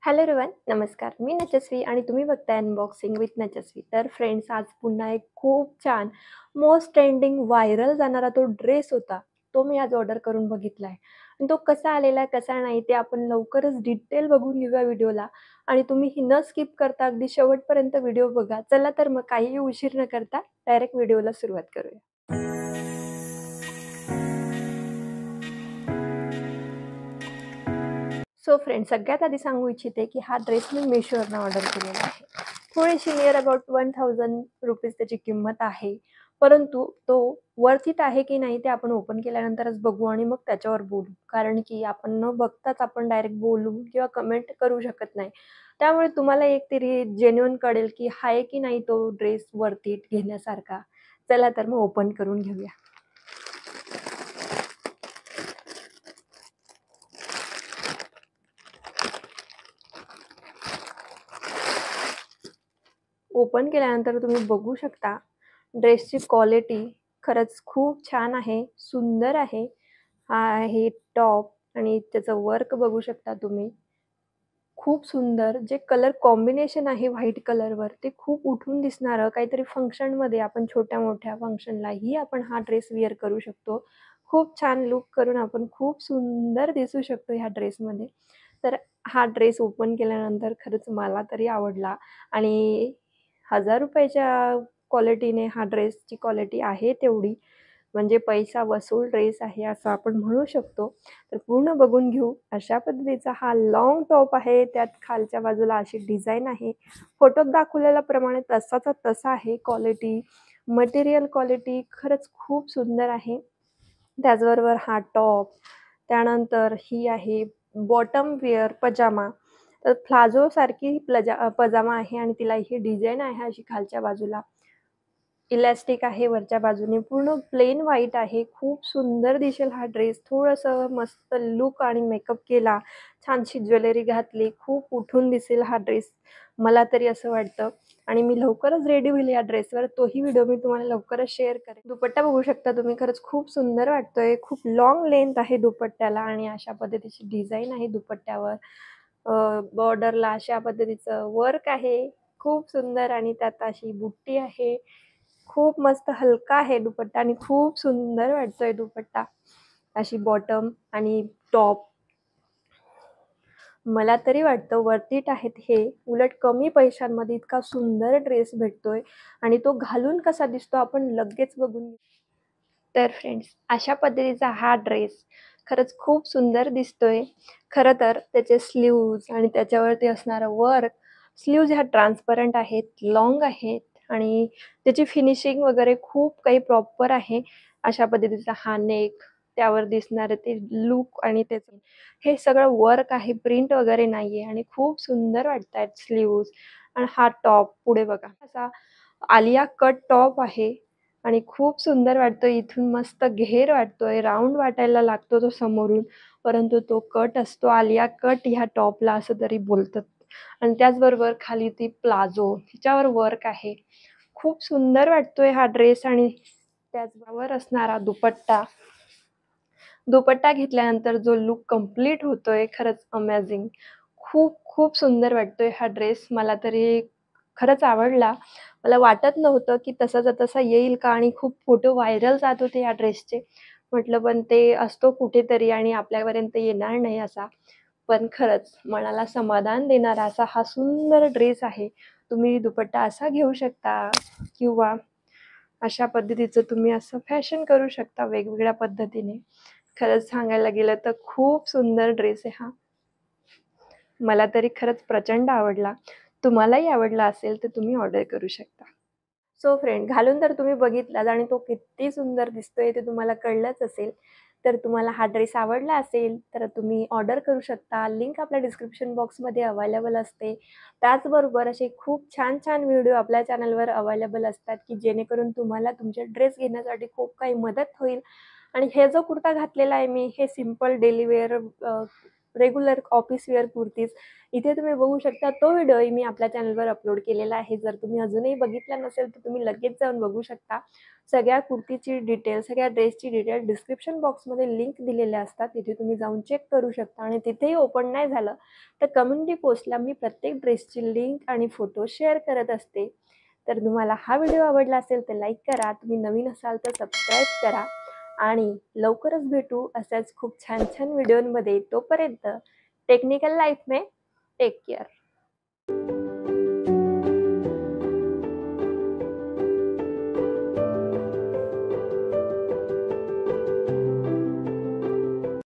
Hello everyone, नमस्कार. मी नचस्वी आणि तुम्ही बघताय अनबॉक्सिंग विथ नचस्वी. तर फ्रेंड्स, आज पुन्हा एक खूप छान मोस्ट ट्रेंडिंग व्हायरल जाणारा तो ड्रेस होता. तो मी आज ऑर्डर करून बघितला आहे आणि तो कसा आलेला आहे, कसा नाही ते आपण लवकरच डिटेल बघून घेऊया व्हिडिओला. आणि तुम्ही ही न स्किप करता अगदी शेवटपर्यंत व्हिडिओ बघा. चला तर मग काहीही उशीर न करता डायरेक्ट व्हिडिओला सुरुवात करूया. सो फ्रेंड्स, सगळ्यात आधी सांगू इच्छिते की हा ड्रेस मी Meeshoवरनं ऑर्डर केलेला आहे. थोडीशी नियर अबाउट 1000 रुपीज त्याची किंमत आहे. परंतु तो वर्थ इट आहे की नाही ते आपण ओपन केल्यानंतरच बघू आणि मग त्याच्यावर बोलू. कारण की आपण न बघताच आपण डायरेक्ट बोलू किंवा कमेंट करू शकत नाही. त्यामुळे तुम्हाला एक तरी जेन्युइन कळेल की आहे की नाही तो ड्रेस वर्थ इट घेण्यासारखा. चला तर मग ओपन करून घेऊया. ओपन केल्यानंतर तुम्ही बघू शकता ड्रेसची क्वालिटी खरंच खूप छान आहे, सुंदर आहे. हा आहे टॉप आणि त्याचं वर्क बघू शकता तुम्ही. खूप सुंदर जे कलर कॉम्बिनेशन आहे व्हाईट कलरवर ते खूप उठून दिसणारं काहीतरी फंक्शनमध्ये आपण छोट्या-मोठ्या फंक्शनलाही आपण हा ड्रेस वेअर करू शकतो. खूप छान लूक करून आपण खूप सुंदर दिसू शकतो ह्या ड्रेसमध्ये. तर हा ड्रेस ओपन केल्यानंतर खरंच मला तरी आवडला आणि ₹1000च्या क्वालिटीने हा ड्रेसची क्वालिटी आहे तेवढी. म्हणजे पैसा वसूल ड्रेस आहे असं आपण म्हणू शकतो. तर पूर्ण बघून घेऊ. अशा पद्धतीचा हा लाँग टॉप आहे. त्यात खालच्या बाजूला अशी डिझाइन आहे. फोटोत दाखवलेल्याप्रमाणे तसाचा तसा आहे. क्वालिटी, मटेरियल क्वालिटी खरंच खूप सुंदर आहे. त्याचबरोबर हा टॉप, त्यानंतर ही आहे बॉटम वेअर पजामा. तर प्लाझोसारखी पजामा आहे आणि तिला ही डिझाइन आहे अशी खालच्या बाजूला. इलॅस्टिक आहे वरच्या बाजूने. पूर्ण प्लेन व्हाईट आहे. खूप सुंदर दिसेल हा ड्रेस. थोडंसं मस्त लूक आणि मेकअप केला, छानशी ज्वेलरी घातली, खूप उठून दिसेल हा ड्रेस. मला तरी असं वाटतं आणि मी लवकरच रेडी होईल या ड्रेसवर. तोही व्हिडिओ मी तुम्हाला लवकरच शेअर करेन. दुपट्टा बघू शकता तुम्ही. खरंच खूप सुंदर वाटतोय. खूप लाँग लेंथ आहे दुपट्ट्याला आणि अशा पद्धतीची डिझाइन आहे दुपट्ट्यावर. बॉर्डरला अशा पद्धतीचं वर्क आहे. खूप सुंदर आणि त्यात अशी बुट्टी आहे. खूप मस्त हलका आहे दुपट्टा आणि खूप सुंदर वाटतोय दुपट्टा. अशी बॉटम आणि टॉप. मला तरी वाटतं वर्थ इट आहेत हे. उलट कमी पैशांमध्ये इतका सुंदर ड्रेस भेटतोय आणि तो घालून कसा दिसतो आपण लगेच बघून घेऊ. तर फ्रेंड्स, अशा पद्धतीचा हा ड्रेस खरंच खूप सुंदर दिसतोय. खरं तर त्याचे स्लीव्ज आणि त्याच्यावरती असणारं वर्क, स्लीव्ज ह्या ट्रान्सपरंट आहेत, लाँग आहेत आणि त्याची फिनिशिंग वगैरे खूप काही प्रॉपर आहे. अशा पद्धतीचा हा नेक, त्यावर दिसणारं ते लूक आणि त्याचं हे सगळं वर्क आहे, प्रिंट वगैरे नाहीये आणि खूप सुंदर वाटतायत स्लीव्ज. आणि हा टॉप पुढे बघा, असा आलिया कट टॉप आहे आणि खूप सुंदर वाटतोय. इथून मस्त घेर वाटतोय, राउंड वाटायला लागतो तो समोरून, परंतु तो कट असतो आलिया कट ह्या टॉपला असं तरी बोलतात. आणि त्याचबरोबर खाली ती प्लाझो, तिच्यावर वर्क आहे. खूप सुंदर वाटतोय हा ड्रेस आणि त्याचबरोबर असणारा दुपट्टा. दुपट्टा घेतल्यानंतर जो लूक कंप्लीट होतोय खरंच अमेझिंग. खूप खूप सुंदर वाटतोय हा ड्रेस. मला तरी खरंच आवडला. मला वाटत नव्हतं की तसाचा तसा येईल का आणि खूप फोटो व्हायरल जात होते या ड्रेसचे. म्हटलं पण ते असतो कुठेतरी आणि आपल्यापर्यंत येणार नाही असा. पण खरंच मनाला समाधान देणारा असा हा सुंदर ड्रेस आहे. तुम्ही दुपट्टा असा घेऊ शकता किंवा अशा पद्धतीचं तुम्ही असं फॅशन करू शकता वेगवेगळ्या पद्धतीने. खरंच सांगायला गेलं तर खूप सुंदर ड्रेस आहे हा. मला तरी खरंच प्रचंड आवडला. तुम्हालाही आवडला असेल तर तुम्ही ऑर्डर करू शकता. सो फ्रेंड, घालून तर तुम्ही बघितलाच आणि तो किती सुंदर दिसतोय ते तुम्हाला कळलंच असेल. तर तुम्हाला हा ड्रेस आवडला असेल तर तुम्ही ऑर्डर करू शकता. लिंक आपल्या डिस्क्रिप्शन बॉक्समध्ये अवेलेबल असते. त्याचबरोबर असे खूप छान छान व्हिडिओ आपल्या चॅनलवर अवेलेबल असतात की जेणेकरून तुम्हाला तुमचे ड्रेस घेण्यासाठी खूप काही मदत होईल. आणि हे जो कुर्ता घातलेला आहे मी, हे simple daily wear regular office wear kurtis इथे तुम्ही बघू शकता. तो व्हिडिओही मी आपल्या चॅनलवर अपलोड केलेला आहे. जर तुम्ही अजूनही बघितला नसेल तर तुम्ही लगेच जाऊन बघू शकता. सगळ्या कुर्तीची डिटेल, सगळ्या ड्रेसची डिटेल डिस्क्रिप्शन बॉक्समध्ये लिंक दिलेल्या असतात. तिथे तुम्ही जाऊन चेक करू शकता आणि तिथेही ओपन नाही झालं तर कम्युनिटी पोस्टला मी प्रत्येक ड्रेसची लिंक आणि फोटो शेअर करत असते. तर तुम्हाला हा व्हिडिओ आवडला असेल तर लाईक करा. तुम्ही नवीन असाल तर सबस्क्राईब करा आणि लवकरच भेटू अशाच खूप छान छान व्हिडिओमध्ये. तोपर्यंत टेक्निकल लाईफ में टेक केअर.